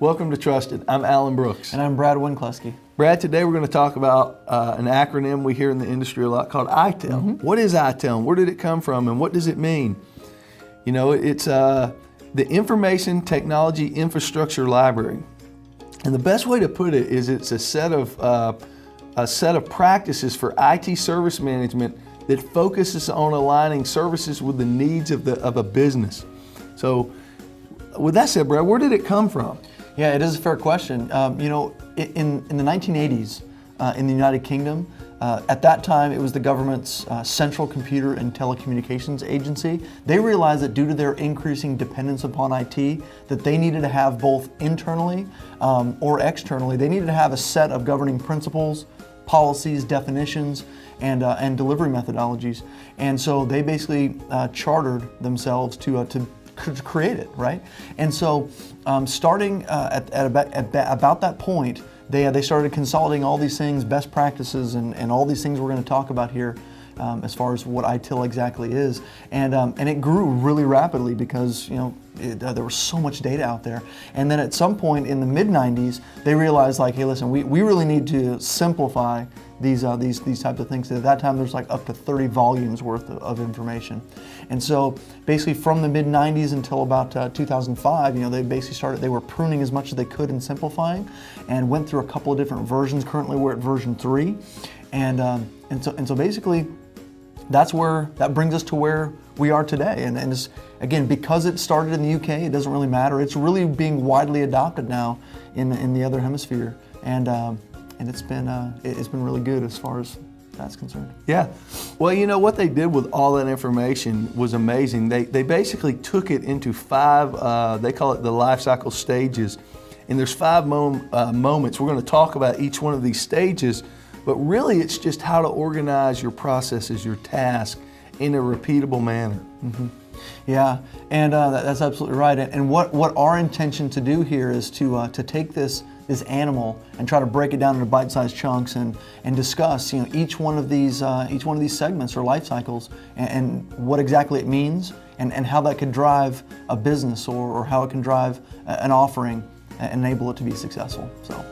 Welcome to Trusted. I'm Alan Brooks. And I'm Brad Winkleski. Brad, today we're going to talk about an acronym we hear in the industry a lot called ITIL. What is ITIL? Where did it come from and what does it mean? You know, it's the Information Technology Infrastructure Library. And the best way to put it is it's a set of practices for IT service management that focuses on aligning services with the needs of a business. So with that said, Brad, where did it come from? Yeah, it is a fair question. You know, in the 1980s, in the United Kingdom, at that time it was the government's Central Computer and Telecommunications Agency. They realized that due to their increasing dependence upon IT, that they needed to have both internally or externally, they needed to have a set of governing principles, policies, definitions, and delivery methodologies. And so they basically chartered themselves to create it, right? And so starting at about that point, they started consolidating all these things, best practices, and all these things we're going to talk about here as far as what ITIL exactly is. And it grew really rapidly because, you know, there was so much data out there. And then at some point in the mid-90s, they realized, like, hey, listen, we really need to simplify these types of things. At that time, there's like up to 30 volumes worth of information. And so basically from the mid-90s until about 2005, you know, they were pruning as much as they could and simplifying, and went through a couple of different versions. Currently we're at version 3. And so basically that brings us to where we are today. And it's, again, because it started in the UK, it doesn't really matter. It's really being widely adopted now in the other hemisphere. And it's been really good as far as that's concerned. Yeah. Well, you know, what they did with all that information was amazing. They basically took it into 5, they call it the life cycle stages. And there's 5 moments. We're going to talk about each one of these stages, but really it's just how to organize your processes, your task in a repeatable manner. Yeah, and that's absolutely right. And what our intention to do here is to take this animal and try to break it down into bite-sized chunks and discuss, you know, each one of these segments or life cycles and what exactly it means and how that could drive a business or how it can drive an offering and enable it to be successful. So.